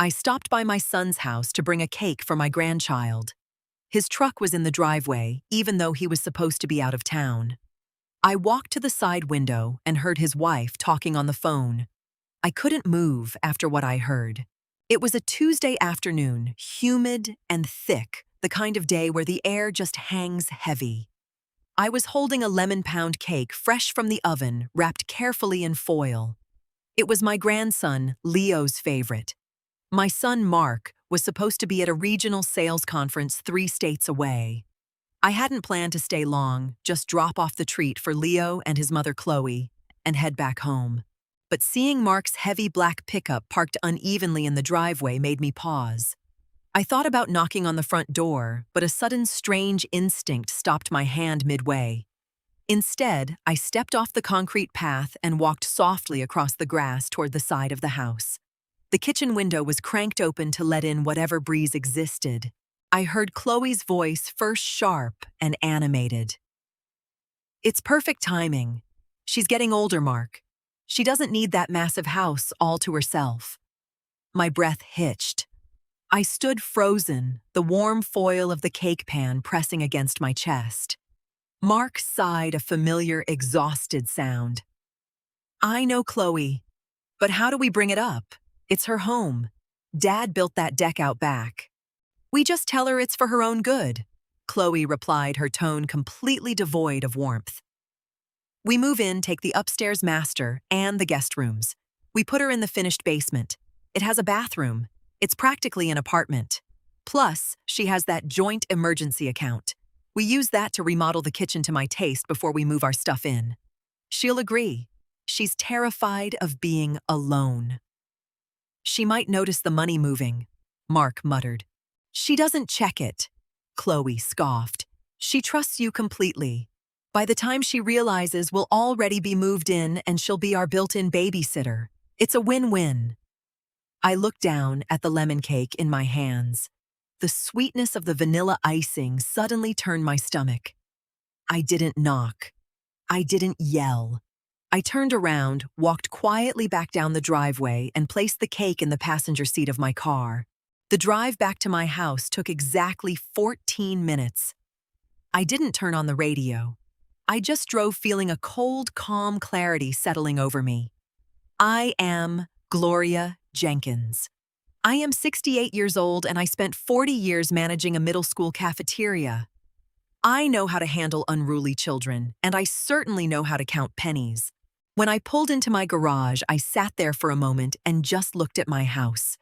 I stopped by my son's house to bring a cake for my grandchild. His truck was in the driveway, even though he was supposed to be out of town. I walked to the side window and heard his wife talking on the phone. I couldn't move after what I heard. It was a Tuesday afternoon, humid and thick, the kind of day where the air just hangs heavy. I was holding a lemon-pound cake fresh from the oven, wrapped carefully in foil. It was my grandson, Leo's favorite. My son, Mark, was supposed to be at a regional sales conference 3 states away. I hadn't planned to stay long, just drop off the treat for Leo and his mother, Chloe, and head back home. But seeing Mark's heavy black pickup parked unevenly in the driveway made me pause. I thought about knocking on the front door, but a sudden strange instinct stopped my hand midway. Instead, I stepped off the concrete path and walked softly across the grass toward the side of the house. The kitchen window was cranked open to let in whatever breeze existed. I heard Chloe's voice first sharp and animated. "It's perfect timing. She's getting older, Mark. She doesn't need that massive house all to herself." My breath hitched. I stood frozen, the warm foil of the cake pan pressing against my chest. Mark sighed a familiar, exhausted sound. "I know, Chloe, but how do we bring it up? It's her home. Dad built that deck out back." "We just tell her it's for her own good," Chloe replied, her tone completely devoid of warmth. "We move in, take the upstairs master and the guest rooms. We put her in the finished basement. It has a bathroom. It's practically an apartment. Plus, she has that joint emergency account. We use that to remodel the kitchen to my taste before we move our stuff in. She'll agree. She's terrified of being alone." "She might notice the money moving," Mark muttered. "She doesn't check it," Chloe scoffed. "She trusts you completely. By the time she realizes we'll already be moved in and she'll be our built-in babysitter. It's a win-win." I looked down at the lemon cake in my hands. The sweetness of the vanilla icing suddenly turned my stomach. I didn't knock. I didn't yell. I turned around, walked quietly back down the driveway, and placed the cake in the passenger seat of my car. The drive back to my house took exactly 14 minutes. I didn't turn on the radio. I just drove feeling a cold, calm clarity settling over me. I am Gloria Jenkins. I am 68 years old and I spent 40 years managing a middle school cafeteria. I know how to handle unruly children, and I certainly know how to count pennies. When I pulled into my garage, I sat there for a moment and just looked at my house.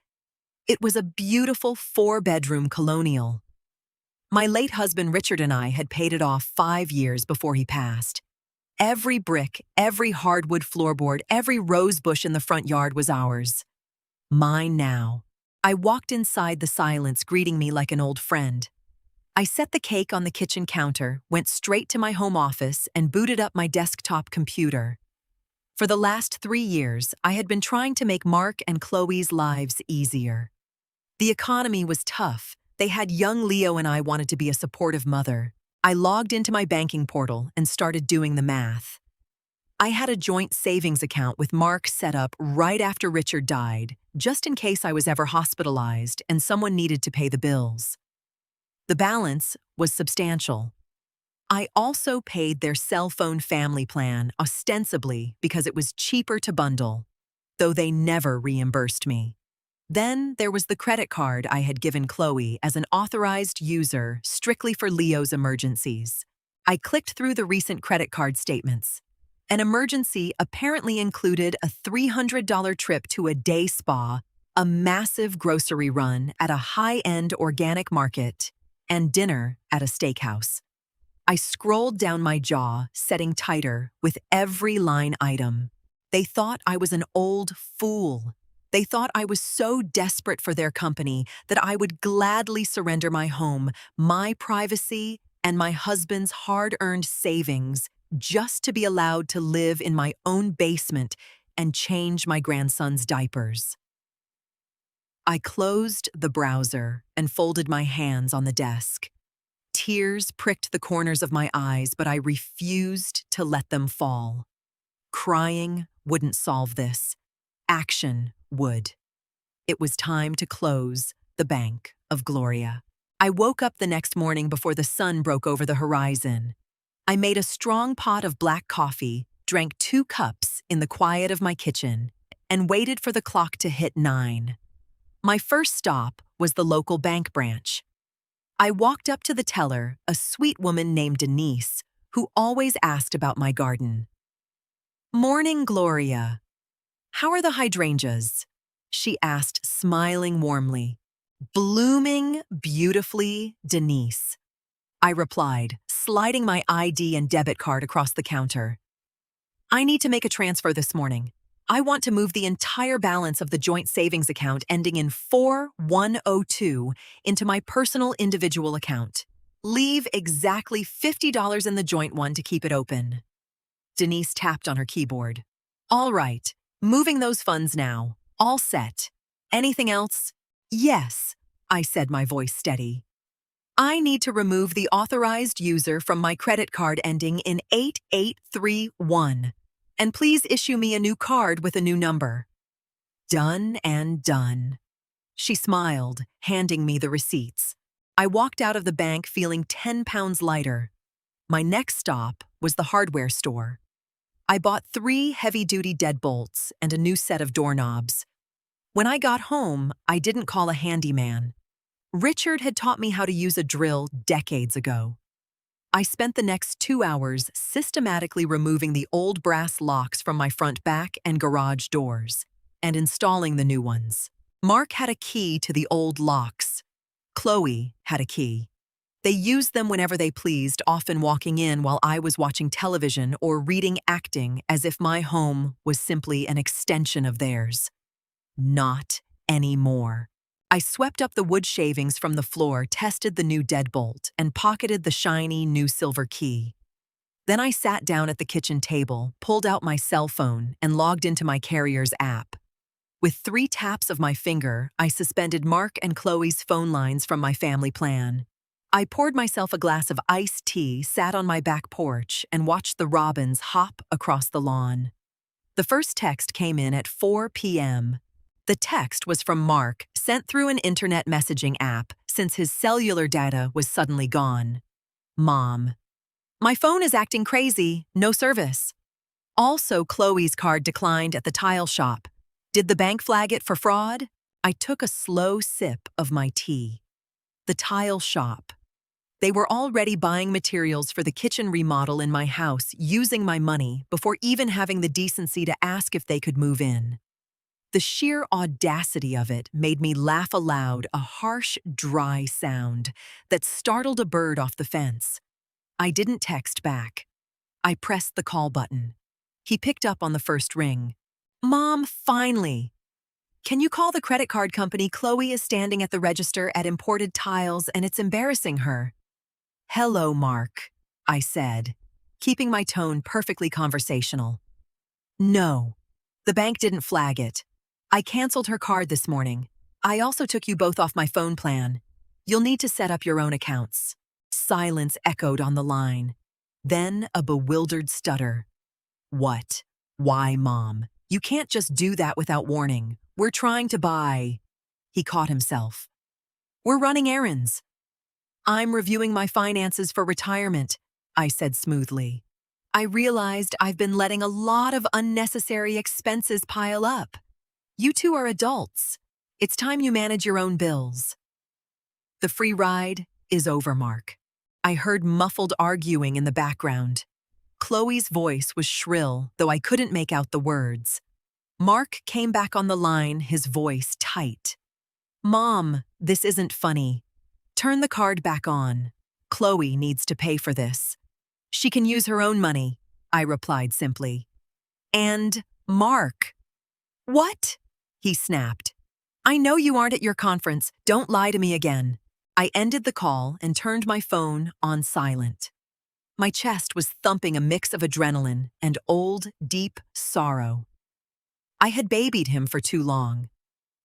It was a beautiful 4-bedroom colonial. My late husband Richard and I had paid it off 5 years before he passed. Every brick, every hardwood floorboard, every rose bush in the front yard was ours. Mine now. I walked inside, the silence greeting me like an old friend. I set the cake on the kitchen counter, went straight to my home office, and booted up my desktop computer. For the last 3 years, I had been trying to make Mark and Chloe's lives easier. The economy was tough. They had young Leo and I wanted to be a supportive mother. I logged into my banking portal and started doing the math. I had a joint savings account with Mark set up right after Richard died, just in case I was ever hospitalized and someone needed to pay the bills. The balance was substantial. I also paid their cell phone family plan ostensibly because it was cheaper to bundle, though they never reimbursed me. Then there was the credit card I had given Chloe as an authorized user strictly for Leo's emergencies. I clicked through the recent credit card statements. An emergency apparently included a $300 trip to a day spa, a massive grocery run at a high-end organic market, and dinner at a steakhouse. I scrolled down my jaw, setting tighter with every line item. They thought I was an old fool. They thought I was so desperate for their company that I would gladly surrender my home, my privacy, and my husband's hard-earned savings just to be allowed to live in my own basement and change my grandson's diapers. I closed the browser and folded my hands on the desk. Tears pricked the corners of my eyes, but I refused to let them fall. Crying wouldn't solve this. Action would. It was time to close the Bank of Gloria. I woke up the next morning before the sun broke over the horizon. I made a strong pot of black coffee, drank 2 cups in the quiet of my kitchen, and waited for the clock to hit 9. My first stop was the local bank branch. I walked up to the teller, a sweet woman named Denise, who always asked about my garden. "Morning, Gloria. How are the hydrangeas?" she asked, smiling warmly. "Blooming beautifully, Denise," I replied, sliding my ID and debit card across the counter. "I need to make a transfer this morning. I want to move the entire balance of the joint savings account ending in 4102 into my personal individual account. Leave exactly $50 in the joint one to keep it open." Denise tapped on her keyboard. "All right, moving those funds now. All set. Anything else?" "Yes," I said, my voice steady. "I need to remove the authorized user from my credit card ending in 8831. And please issue me a new card with a new number." Done and done. She smiled, handing me the receipts. I walked out of the bank feeling 10 pounds lighter. My next stop was the hardware store. I bought 3 heavy-duty deadbolts and a new set of doorknobs. When I got home, I didn't call a handyman. Richard had taught me how to use a drill decades ago. I spent the next 2 hours systematically removing the old brass locks from my front back and garage doors and installing the new ones. Mark had a key to the old locks. Chloe had a key. They used them whenever they pleased, often walking in while I was watching television or reading acting as if my home was simply an extension of theirs. Not anymore. I swept up the wood shavings from the floor, tested the new deadbolt, and pocketed the shiny new silver key. Then I sat down at the kitchen table, pulled out my cell phone, and logged into my carrier's app. With 3 taps of my finger, I suspended Mark and Chloe's phone lines from my family plan. I poured myself a glass of iced tea, sat on my back porch, and watched the robins hop across the lawn. The first text came in at 4 p.m. The text was from Mark, sent through an internet messaging app since his cellular data was suddenly gone. "Mom, my phone is acting crazy, no service." Also, Chloe's card declined at the tile shop. Did the bank flag it for fraud? I took a slow sip of my tea. The tile shop. They were already buying materials for the kitchen remodel in my house using my money before even having the decency to ask if they could move in. The sheer audacity of it made me laugh aloud, a harsh, dry sound that startled a bird off the fence. I didn't text back. I pressed the call button. He picked up on the first ring. "Mom, finally. Can you call the credit card company? Chloe is standing at the register at Imported Tiles and it's embarrassing her." "Hello, Mark," I said, keeping my tone perfectly conversational. "No, the bank didn't flag it. I canceled her card this morning. I also took you both off my phone plan. You'll need to set up your own accounts." Silence echoed on the line. Then a bewildered stutter. "What? Why, Mom? You can't just do that without warning. We're trying to buy..." He caught himself. "We're running errands." "I'm reviewing my finances for retirement," I said smoothly. "I realized I've been letting a lot of unnecessary expenses pile up. You two are adults. It's time you manage your own bills." "The free ride is over, Mark." I heard muffled arguing in the background. Chloe's voice was shrill, though I couldn't make out the words. Mark came back on the line, his voice tight. "Mom, this isn't funny. Turn the card back on. Chloe needs to pay for this." "She can use her own money," I replied simply. "And Mark..." "What?" he snapped. "I know you aren't at your conference. Don't lie to me again." I ended the call and turned my phone on silent. My chest was thumping a mix of adrenaline and old, deep sorrow. I had babied him for too long.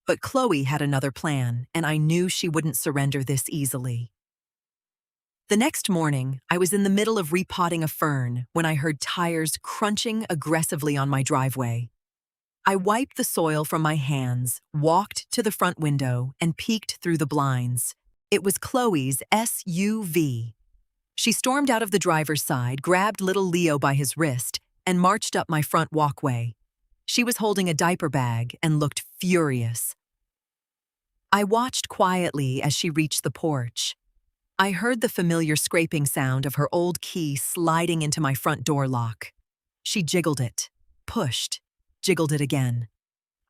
But Chloe had another plan, and I knew she wouldn't surrender this easily. The next morning, I was in the middle of repotting a fern when I heard tires crunching aggressively on my driveway. I wiped the soil from my hands, walked to the front window, and peeked through the blinds. It was Chloe's SUV. She stormed out of the driver's side, grabbed little Leo by his wrist, and marched up my front walkway. She was holding a diaper bag and looked furious. I watched quietly as she reached the porch. I heard the familiar scraping sound of her old key sliding into my front door lock. She jiggled it, pushed, jiggled it again.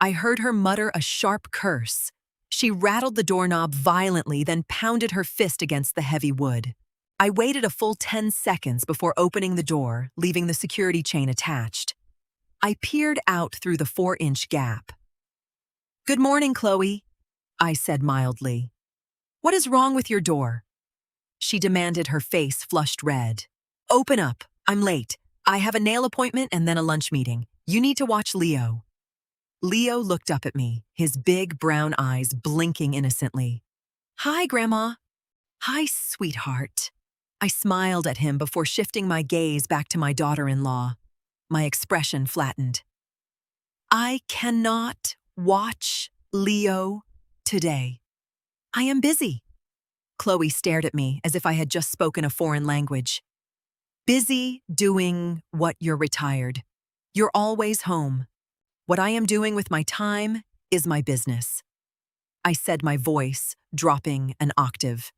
I heard her mutter a sharp curse. She rattled the doorknob violently, then pounded her fist against the heavy wood. I waited a full 10 seconds before opening the door, leaving the security chain attached. I peered out through the 4-inch gap. "Good morning, Chloe," I said mildly. "What is wrong with your door?" She demanded, her face flushed red. "Open up. I'm late. I have a nail appointment and then a lunch meeting. You need to watch Leo." Leo looked up at me, his big brown eyes blinking innocently. "Hi, Grandma." "Hi, sweetheart." I smiled at him before shifting my gaze back to my daughter-in-law. My expression flattened. "I cannot watch Leo today. I am busy." Chloe stared at me as if I had just spoken a foreign language. "Busy doing what? You're retired. You're always home. What I am doing with my time is my business," I said, my voice dropping an octave.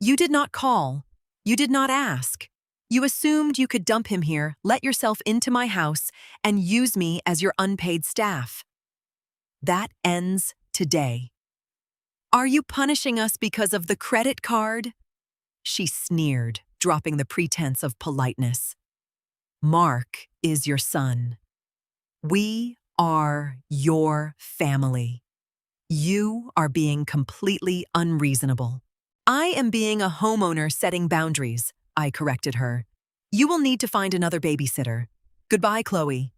"You did not call. You did not ask. You assumed you could dump him here, let yourself into my house, and use me as your unpaid staff. That ends today. Are you punishing us because of the credit card?" She sneered, dropping the pretense of politeness. "Mark is your son. We are your family. You are being completely unreasonable." "I am being a homeowner setting boundaries," I corrected her. "You will need to find another babysitter. Goodbye, Chloe."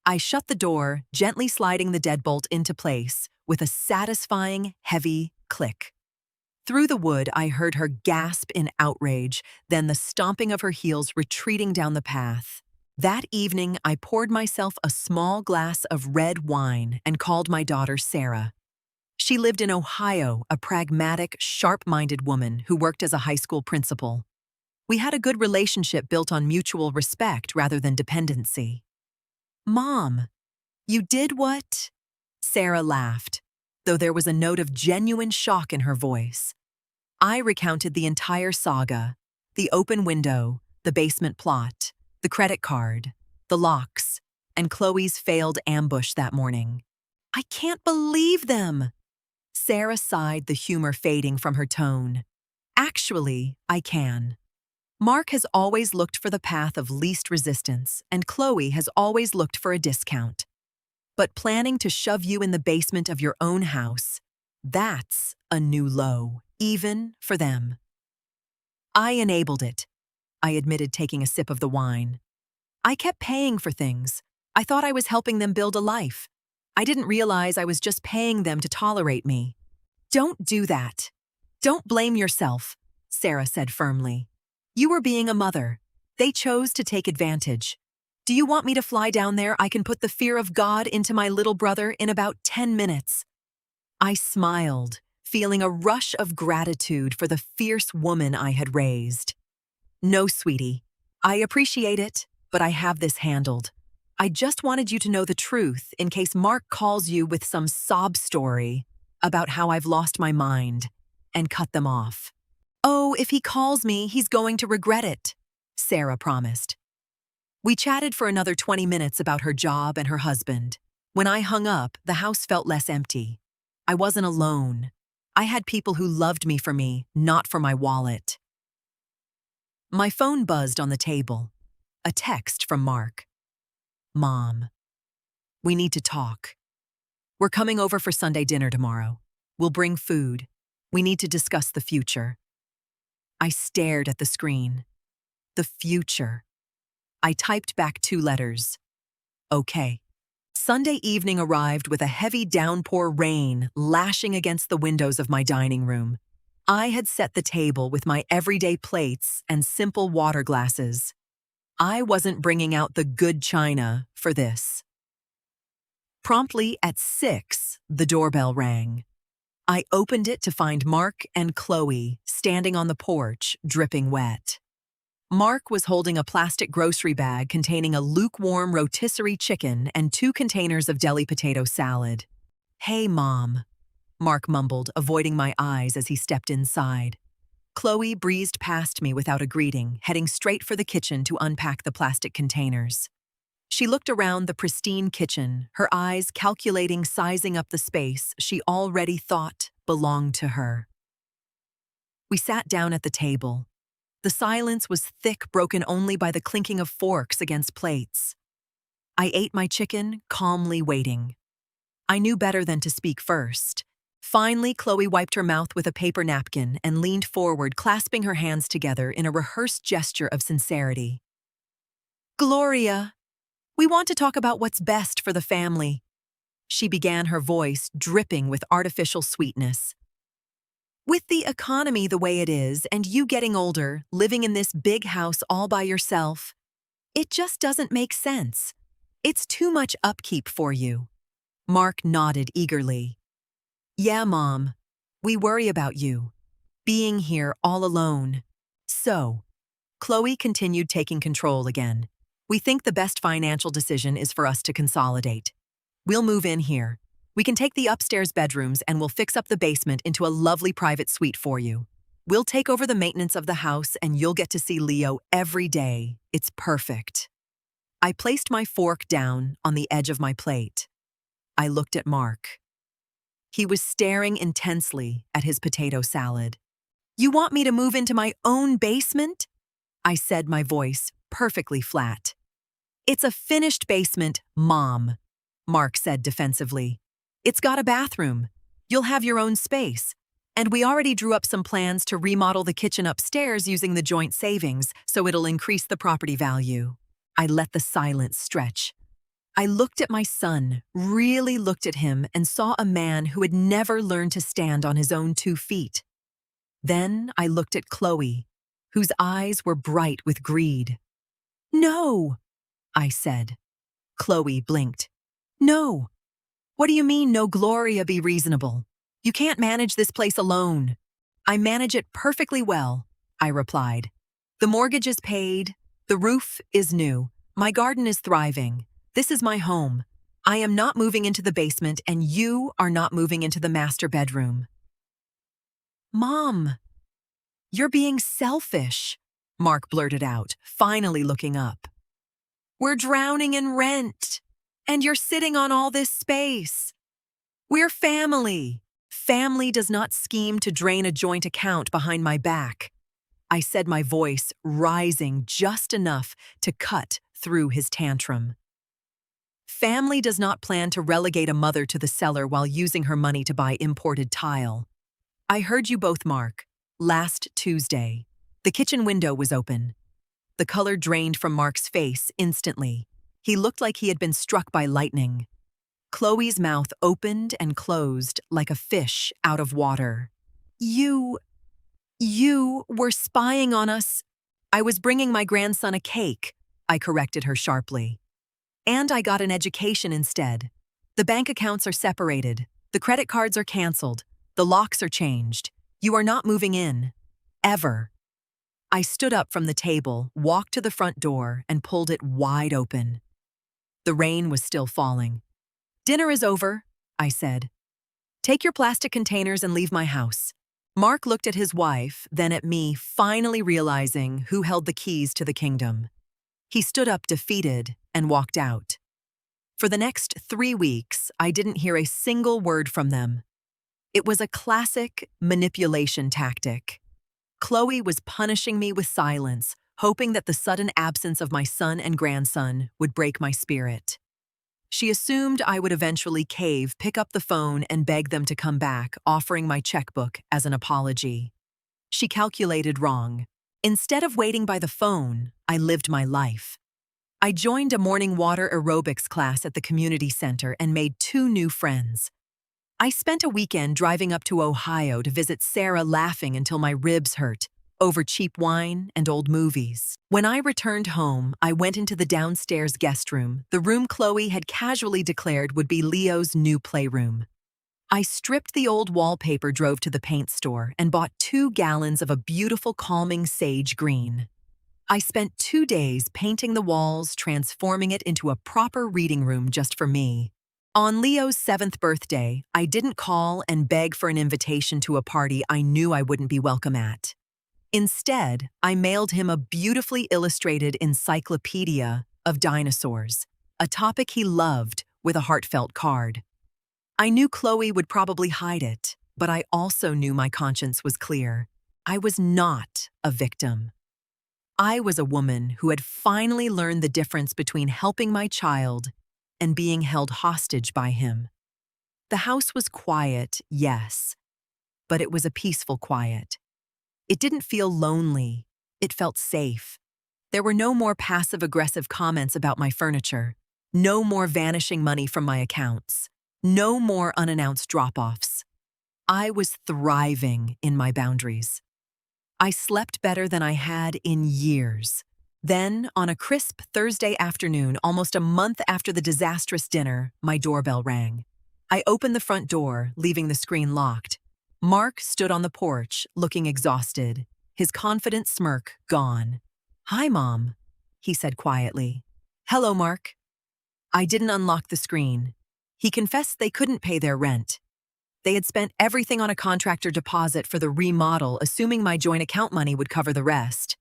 I shut the door, gently sliding the deadbolt into place with a satisfying, heavy click. Through the wood, I heard her gasp in outrage, then the stomping of her heels retreating down the path. That evening, I poured myself a small glass of red wine and called my daughter Sarah. She lived in Ohio, a pragmatic, sharp-minded woman who worked as a high school principal. We had a good relationship built on mutual respect rather than dependency. "Mom, you did what?" Sarah laughed, though there was a note of genuine shock in her voice. I recounted the entire saga: the open window, the basement plot, the credit card, the locks, and Chloe's failed ambush that morning. "I can't believe them!" Sarah sighed, the humor fading from her tone. "Actually, I can. Mark has always looked for the path of least resistance, and Chloe has always looked for a discount. But planning to shove you in the basement of your own house, that's a new low, even for them." "I enabled it," I admitted, taking a sip of the wine. "I kept paying for things. I thought I was helping them build a life. I didn't realize I was just paying them to tolerate me." "Don't do that. Don't blame yourself," Sarah said firmly. "You were being a mother. They chose to take advantage. Do you want me to fly down there? I can put the fear of God into my little brother in about 10 minutes. I smiled, feeling a rush of gratitude for the fierce woman I had raised. "No, sweetie. I appreciate it, but I have this handled. I just wanted you to know the truth in case Mark calls you with some sob story about how I've lost my mind and cut them off." "Oh, if he calls me, he's going to regret it," Sarah promised. We chatted for another 20 minutes about her job and her husband. When I hung up, the house felt less empty. I wasn't alone. I had people who loved me for me, not for my wallet. My phone buzzed on the table. A text from Mark. "Mom, we need to talk. We're coming over for Sunday dinner tomorrow. We'll bring food. We need to discuss the future." I stared at the screen. The future. I typed back 2 letters. "Okay." Sunday evening arrived with a heavy downpour rain lashing against the windows of my dining room. I had set the table with my everyday plates and simple water glasses. I wasn't bringing out the good china for this. Promptly at 6, the doorbell rang. I opened it to find Mark and Chloe standing on the porch, dripping wet. Mark was holding a plastic grocery bag containing a lukewarm rotisserie chicken and 2 containers of deli potato salad. "Hey, Mom," Mark mumbled, avoiding my eyes as he stepped inside. Chloe breezed past me without a greeting, heading straight for the kitchen to unpack the plastic containers. She looked around the pristine kitchen, her eyes calculating sizing up the space she already thought belonged to her. We sat down at the table. The silence was thick, broken only by the clinking of forks against plates. I ate my chicken, calmly waiting. I knew better than to speak first. Finally, Chloe wiped her mouth with a paper napkin and leaned forward, clasping her hands together in a rehearsed gesture of sincerity. "Gloria, we want to talk about what's best for the family," she began, her voice dripping with artificial sweetness. "With the economy the way it is, and you getting older, living in this big house all by yourself, it just doesn't make sense. It's too much upkeep for you." Mark nodded eagerly. "Yeah, Mom, we worry about you, being here all alone. So," Chloe continued, taking control again, "we think the best financial decision is for us to consolidate. We'll move in here. We can take the upstairs bedrooms and we'll fix up the basement into a lovely private suite for you. We'll take over the maintenance of the house and you'll get to see Leo every day. It's perfect." I placed my fork down on the edge of my plate. I looked at Mark. He was staring intensely at his potato salad. "You want me to move into my own basement?" I said, my voice perfectly flat. "It's a finished basement, Mom," Mark said defensively. "It's got a bathroom. You'll have your own space. And we already drew up some plans to remodel the kitchen upstairs using the joint savings, so it'll increase the property value." I let the silence stretch. I looked at my son, really looked at him, and saw a man who had never learned to stand on his own 2 feet. Then I looked at Chloe, whose eyes were bright with greed. "No," I said. Chloe blinked. "No. What do you mean, no, Gloria, be reasonable? You can't manage this place alone." "I manage it perfectly well," I replied. "The mortgage is paid. The roof is new. My garden is thriving. This is my home. I am not moving into the basement, and you are not moving into the master bedroom." "Mom, you're being selfish," Mark blurted out, finally looking up. "We're drowning in rent, and you're sitting on all this space. We're family. Family does not scheme to drain a joint account behind my back," I said, my voice rising just enough to cut through his tantrum. "Family does not plan to relegate a mother to the cellar while using her money to buy imported tile. I heard you both, Mark. Last Tuesday, the kitchen window was open." The color drained from Mark's face instantly. He looked like he had been struck by lightning. Chloe's mouth opened and closed like a fish out of water. You were spying on us." "I was bringing my grandson a cake," I corrected her sharply. "And I got an education instead. The bank accounts are separated. The credit cards are canceled. The locks are changed. You are not moving in. Ever." I stood up from the table, walked to the front door, and pulled it wide open. The rain was still falling. "Dinner is over," I said. "Take your plastic containers and leave my house." Mark looked at his wife, then at me, finally realizing who held the keys to the kingdom. He stood up defeated and walked out. For the next 3 weeks, I didn't hear a single word from them. It was a classic manipulation tactic. Chloe was punishing me with silence, hoping that the sudden absence of my son and grandson would break my spirit. She assumed I would eventually cave, pick up the phone, and beg them to come back, offering my checkbook as an apology. She calculated wrong. Instead of waiting by the phone, I lived my life. I joined a morning water aerobics class at the community center and made 2 new friends. I spent a weekend driving up to Ohio to visit Sarah, laughing until my ribs hurt over cheap wine and old movies. When I returned home, I went into the downstairs guest room, the room Chloe had casually declared would be Leo's new playroom. I stripped the old wallpaper, drove to the paint store, and bought 2 gallons of a beautiful, calming sage green. I spent 2 days painting the walls, transforming it into a proper reading room just for me. On Leo's 7th birthday, I didn't call and beg for an invitation to a party I knew I wouldn't be welcome at. Instead, I mailed him a beautifully illustrated encyclopedia of dinosaurs, a topic he loved, with a heartfelt card. I knew Chloe would probably hide it, but I also knew my conscience was clear. I was not a victim. I was a woman who had finally learned the difference between helping my child and being held hostage by him. The house was quiet, yes, but it was a peaceful quiet. It didn't feel lonely. It felt safe. There were no more passive-aggressive comments about my furniture, no more vanishing money from my accounts, no more unannounced drop-offs. I was thriving in my boundaries. I slept better than I had in years. Then, on a crisp Thursday afternoon, almost a month after the disastrous dinner, my doorbell rang. I opened the front door, leaving the screen locked. Mark stood on the porch, looking exhausted, his confident smirk gone. "Hi, Mom," he said quietly. "Hello, Mark." I didn't unlock the screen. He confessed they couldn't pay their rent. They had spent everything on a contractor deposit for the remodel, assuming my joint account money would cover the rest.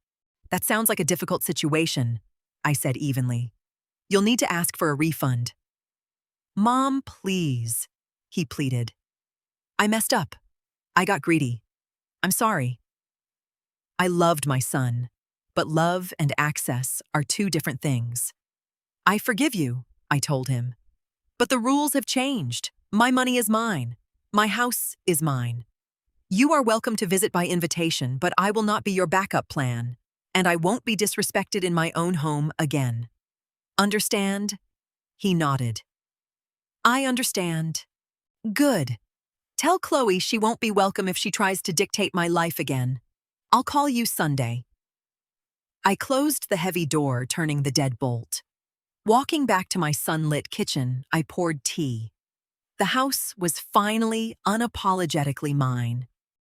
"That sounds like a difficult situation," I said evenly. "You'll need to ask for a refund." "Mom, please," he pleaded. "I messed up. I got greedy. I'm sorry." I loved my son, but love and access are 2 different things. "I forgive you," I told him. "But the rules have changed. My money is mine. My house is mine. You are welcome to visit by invitation, but I will not be your backup plan, and I won't be disrespected in my own home again. Understand?" He nodded. "I understand." "Good. Tell Chloe she won't be welcome if she tries to dictate my life again. I'll call you Sunday." I closed the heavy door, turning the deadbolt. Walking back to my sunlit kitchen, I poured tea. The house was finally unapologetically mine.